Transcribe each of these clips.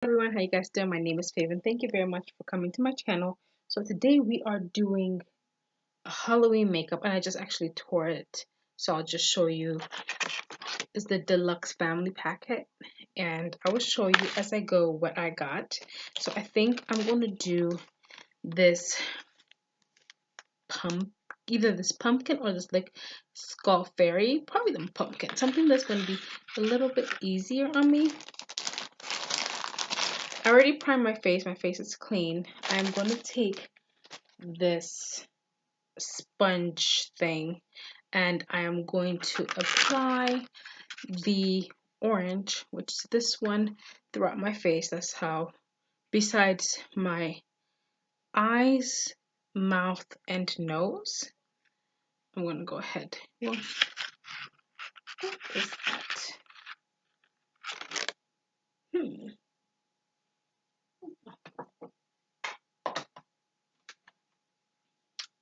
Everyone, how you guys doing? My name is Fav and thank you very much for coming to my channel. So today we are doing a Halloween makeup and I just actually tore it. So I'll just show you. It's the Deluxe family packet and I will show you as I go what I got. So I think I'm going to do this either this pumpkin or this like skull fairy, probably the pumpkin, something that's going to be a little bit easier on me. I already primed my face is clean. I'm going to take this sponge thing and I am going to apply the orange, which is this one, throughout my face. That's how, besides my eyes, mouth, and nose, I'm going to go ahead. Well, what is that?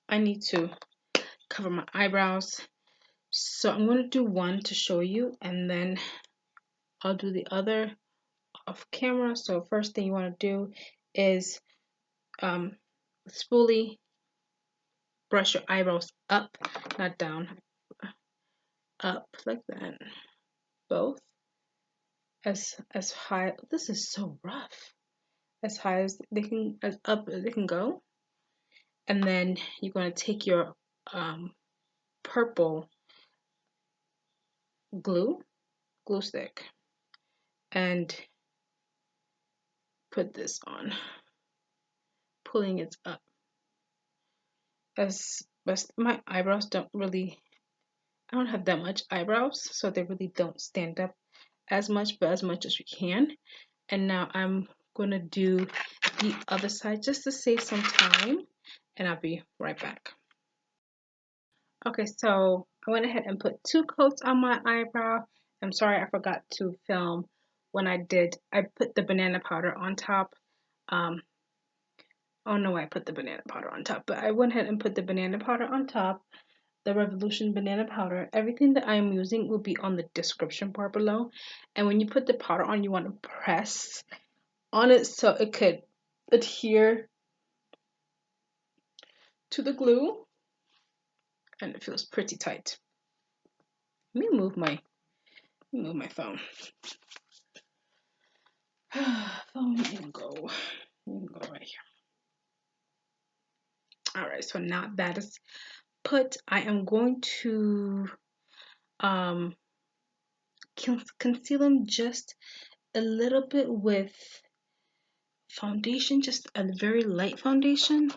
I need to cover my eyebrows. So I'm going to do one to show you and then I'll do the other off camera. So first thing you want to do is spoolie brush your eyebrows up, not down, up like that, both as high. This is so rough. As high as they can, as up as they can go, and then you're going to take your purple glue stick and put this on, pulling it up. As best, my eyebrows don't really, I don't have that much eyebrows, so they really don't stand up as much, but as much as you can. And now I'm going to do the other side just to save some time, and I'll be right back. Okay, so I went ahead and put 2 coats on my eyebrow. I'm sorry I forgot to film when I did. I put the banana powder on top. Oh no, I put the banana powder on top, but I went ahead and put the banana powder on top, the Revolution banana powder. Everything that I'm using will be on the description bar below. And when you put the powder on, you want to press on it so it could adhere to the glue, and it feels pretty tight. Let me move my phone. Phone, you can go right here. All right, so now that is put, I am going to conceal them just a little bit with foundation, just a very light foundation.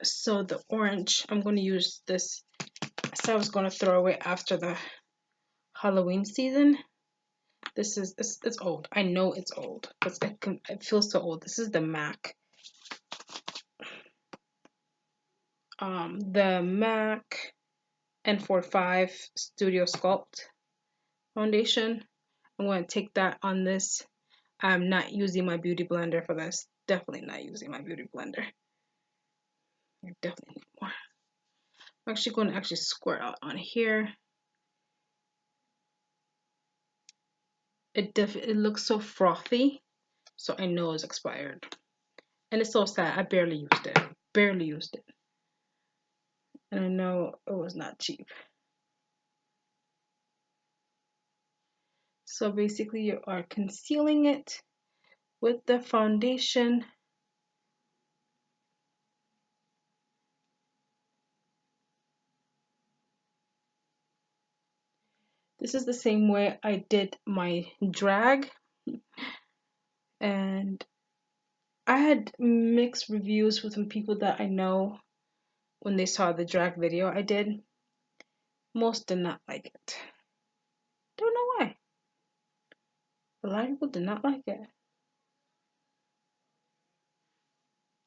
So the orange, I'm going to use this. So I was going to throw away after the Halloween season. This is it's old. I know it's old because it feels so old. This is the MAC. The MAC N45 Studio Sculpt foundation. I'm going to take that on this. I'm not using my beauty blender for this. Definitely not using my beauty blender. I definitely need more. I'm actually going to squirt out on here. It looks so frothy, so I know it's expired. And it's so sad. I barely used it. Barely used it. And I know it was not cheap. So basically you are concealing it with the foundation. This is the same way I did my drag, and I had mixed reviews with some people that I know when they saw the drag video I did. Most did not like it. Don't know why. A lot of people did not like it.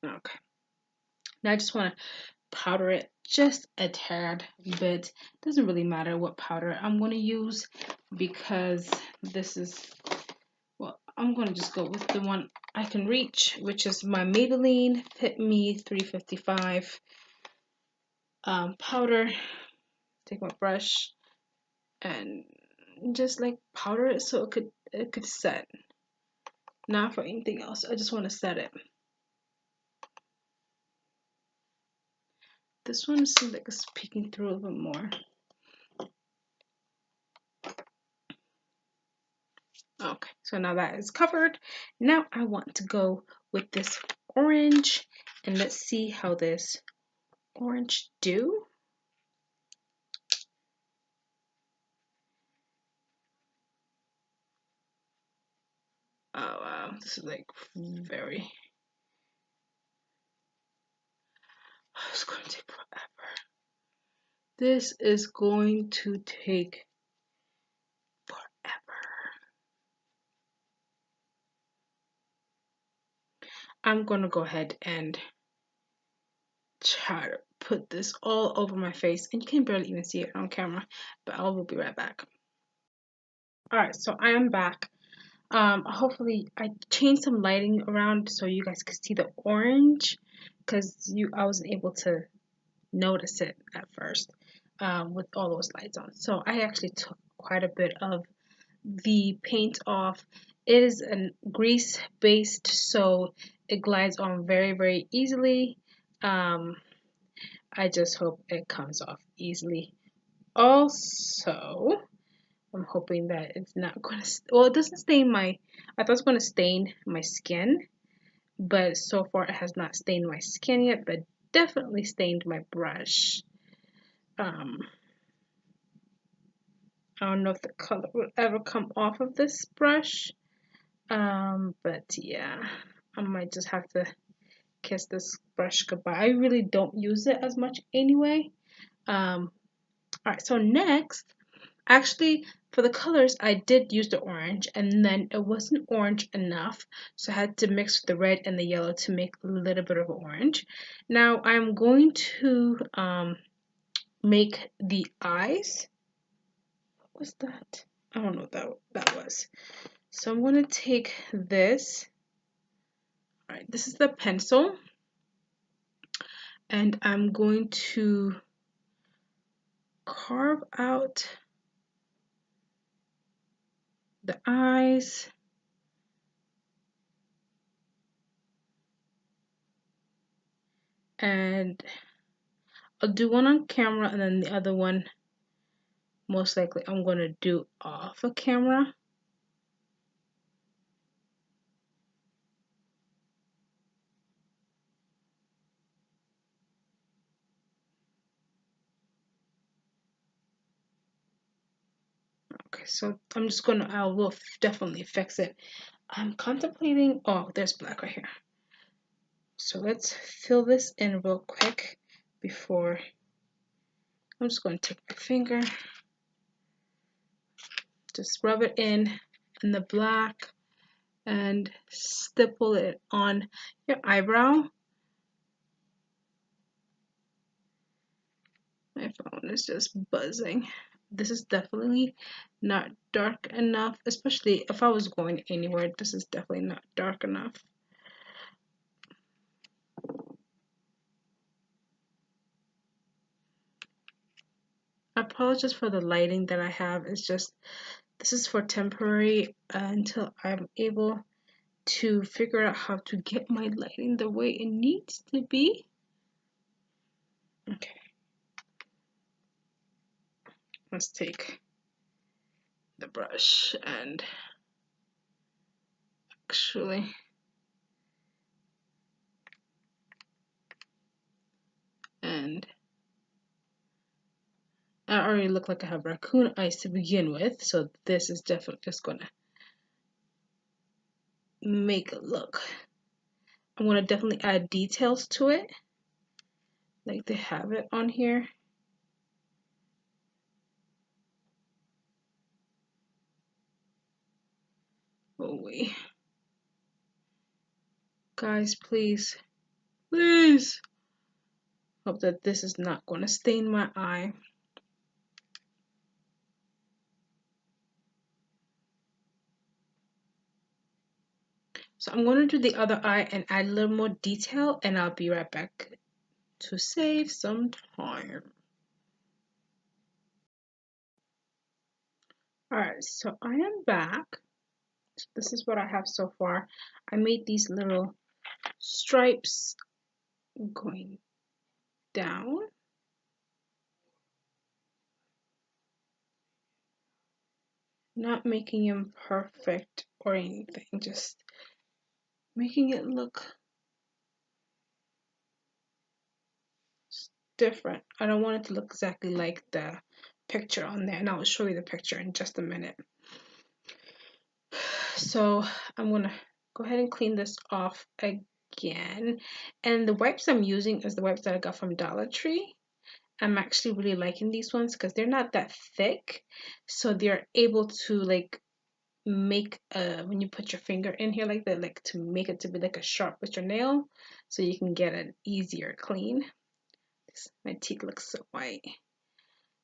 Okay. Now I just want to powder it just a tad bit. Doesn't really matter what powder I'm going to use because this is, well, I'm going to just go with the one I can reach, which is my Maybelline Fit Me 355 powder. Take my brush and just like powder it so it could set. not for anything else. I just want to set it. This one seems like it's peeking through a little bit more. Okay, so now that is covered. Now I want to go with this orange, and let's see how this orange do. Oh wow, this is like very, it's going to take forever. This is going to take forever. I'm gonna go ahead and try to put this all over my face, and you can barely even see it on camera, but I will be right back. Alright, so I am back. Hopefully I changed some lighting around so you guys could see the orange, because I wasn't able to notice it at first with all those lights on. So I actually took quite a bit of the paint off. It is a grease based, so it glides on very, very easily. I just hope it comes off easily. Also, I'm hoping that it's not going to, well, it doesn't stain I thought it was going to stain my skin, but so far it has not stained my skin yet, but definitely stained my brush. I don't know if the color will ever come off of this brush, but yeah, I might just have to kiss this brush goodbye. I really don't use it as much anyway. Alright, so next, actually, for the colors, I did use the orange, and then it wasn't orange enough, so I had to mix the red and the yellow to make a little bit of orange. Now, I'm going to make the eyes. What was that? I don't know what that was. So I'm going to take this. All right, this is the pencil, and I'm going to carve out the eyes. And I'll do one on camera, and then the other one most likely I'm going to do off of camera. Okay, so I'm just gonna, I will definitely fix it. I'm contemplating, oh, there's black right here. So let's fill this in real quick before, I'm just gonna take my finger, just rub it in the black and stipple it on your eyebrow. My phone is just buzzing. This is definitely not dark enough, especially if I was going anywhere. This is definitely not dark enough. I apologize for the lighting that I have. It's just, this is for temporary until I'm able to figure out how to get my lighting the way it needs to be. Okay. Let's take the brush and actually and I already look like I have raccoon eyes to begin with, so this is definitely just gonna make it look. I'm gonna definitely add details to it, like they have it on here. Oh wait, guys, please, please. Hope that this is not gonna stain my eye. So I'm going to do the other eye and add a little more detail, and I'll be right back to save some time. Alright, so I am back. So this is what I have so far. I made these little stripes going down. Not making them perfect or anything, just making it look different. I don't want it to look exactly like the picture on there, and I'll show you the picture in just a minute. So I'm gonna go ahead and clean this off again. And the wipes I'm using is the wipes that I got from Dollar Tree. I'm actually really liking these ones because they're not that thick, so they're able to like make when you put your finger in here like that, like to make it to be like a sharp with your nail, so you can get an easier clean. My teeth look so white.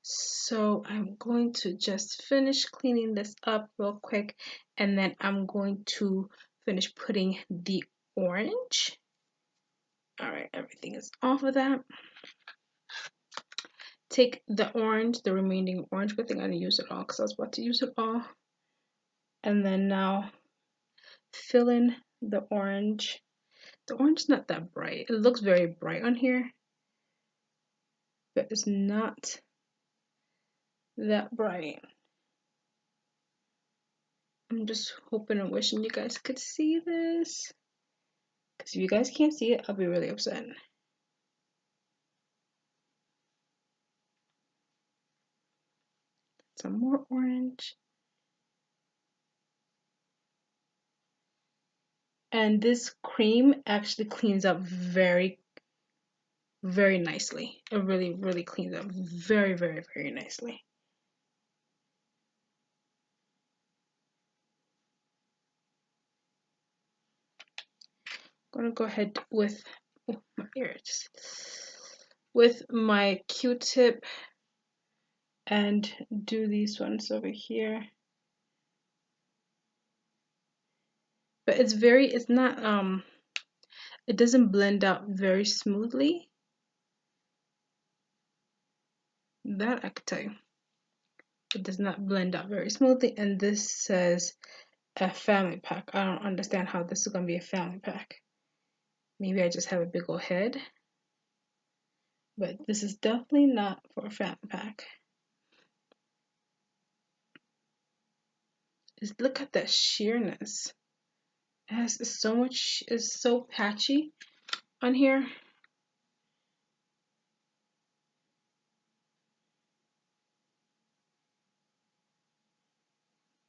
So I'm going to just finish cleaning this up real quick, and then I'm going to finish putting the orange. All right, everything is off of that. Take the orange, the remaining orange. Good thing I didn't use it all because I was about to use it all. And then now fill in the orange. The orange is not that bright. It looks very bright on here, but it's not that bright. I'm just hoping and wishing you guys could see this, because if you guys can't see it, I'll be really upset. Some more orange. And this cream actually cleans up very, very nicely. It really, really cleans up very, very, very nicely. I'm gonna go ahead with my ears, with my Q-tip, and do these ones over here. But it's not it doesn't blend out very smoothly. That I could tell you. It does not blend out very smoothly, and this says a family pack. I don't understand how this is gonna be a family pack. Maybe I just have a big old head, but this is definitely not for a family pack. Just look at that sheerness. It has so much, it's so patchy on here.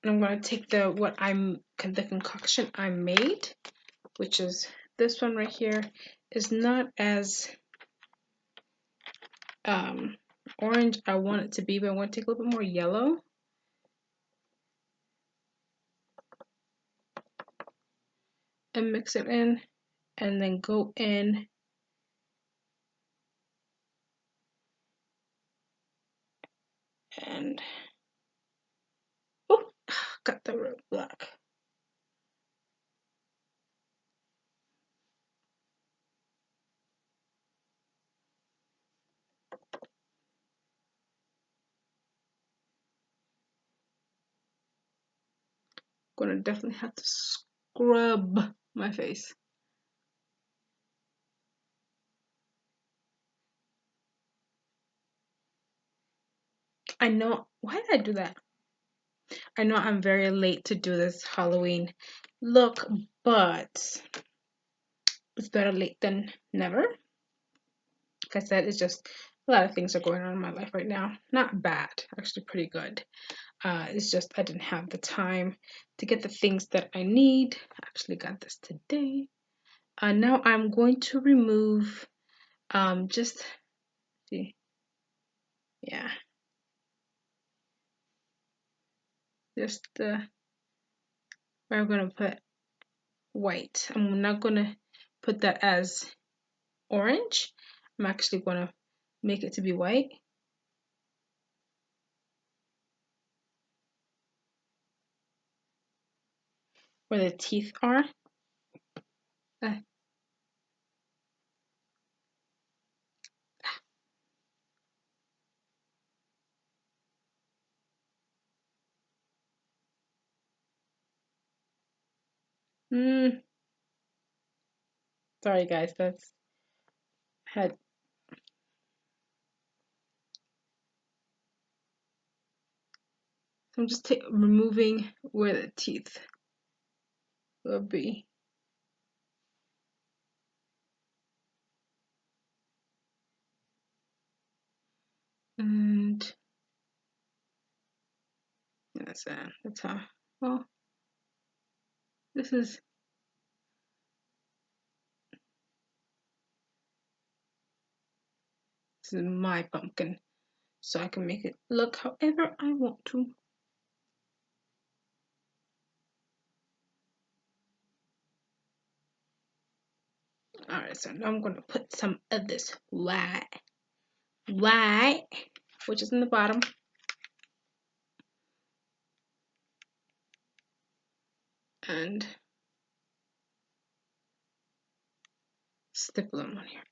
I'm gonna take the concoction I made, which is this one right here. Is not as orange I want it to be, but I want to take a little bit more yellow. And mix it in, and then go in and oh, got the red black. Gonna definitely have to scrub my face. I know, why did I do that? I know I'm very late to do this Halloween look, but it's better late than never. Like I said, it's just a lot of things are going on in my life right now. Not bad, actually pretty good. It's just I didn't have the time to get the things that I need. I actually got this today. Now I'm going to remove just see, yeah, just where I'm gonna put white. I'm not gonna put that as orange. I'm actually gonna make it to be white. Where the teeth are. Uh, Sorry guys, that's had. So I'm just removing where the teeth will be. And that's it. That's how. Well, this is my pumpkin, so I can make it look however I want to. Alright, so now I'm gonna put some of this white, which is in the bottom, and stipple them on here.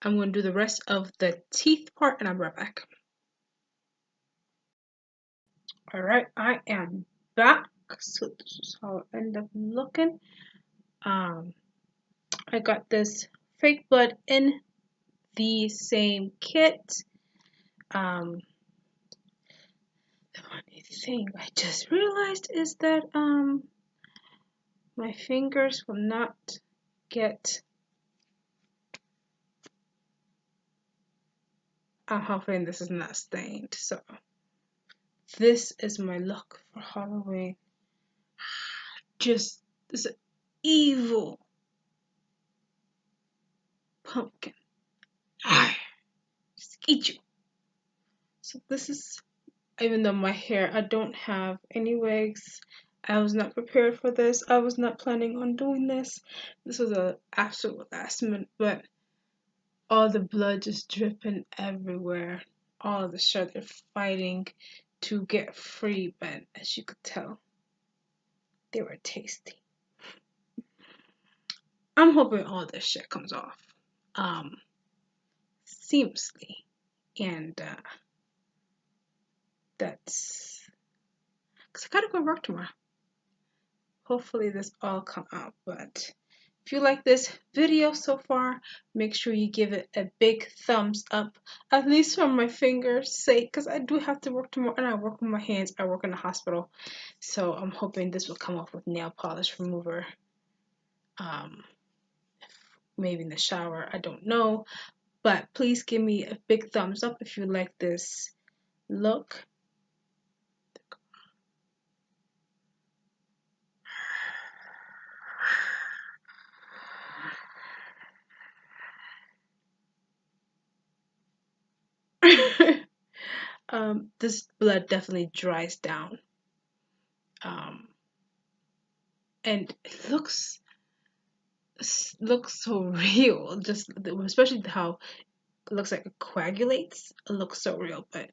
I'm gonna do the rest of the teeth part, and I'll be right back. Alright, I am back. So this is how it ended up looking. I got this fake blood in the same kit. The funny thing I just realized is that my fingers will not get. I'm hoping this is not stained. So this is my look for Halloween. Just this evil pumpkin. Just eat you. So this is, even though my hair, I don't have any wigs. I was not prepared for this. I was not planning on doing this. This was a absolute last minute, but all the blood just dripping everywhere. All the shit, they're fighting to get free, but as you could tell, they were tasty. I'm hoping all this shit comes off seamlessly, and that's because I gotta go to work tomorrow. Hopefully this all come out, but if you like this video so far, make sure you give it a big thumbs up, at least for my fingers' sake, because I do have to work tomorrow, and I work with my hands. I work in the hospital, so I'm hoping this will come off with nail polish remover. Maybe in the shower, I don't know, but please give me a big thumbs up if you like this look. This blood definitely dries down, and it looks so real. Just especially how it looks like it coagulates. It looks so real. But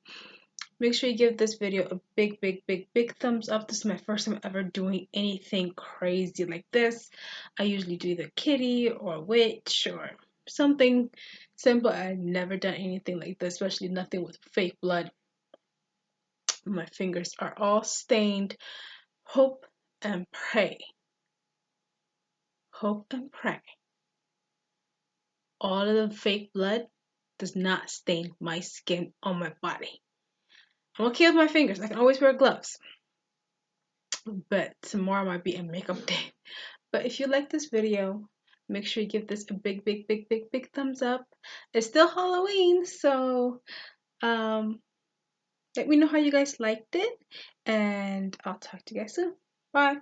make sure you give this video a big thumbs up. This is my first time ever doing anything crazy like this. I usually do either kitty or witch or something simple. I've never done anything like this, especially nothing with fake blood. My fingers are all stained. Hope and pray. Hope and pray. All of the fake blood does not stain my skin on my body. I'm okay with my fingers. I can always wear gloves. But tomorrow might be a makeup day. But if you like this video, make sure you give this a big thumbs up. It's still Halloween, so let me know how you guys liked it, and I'll talk to you guys soon. Bye.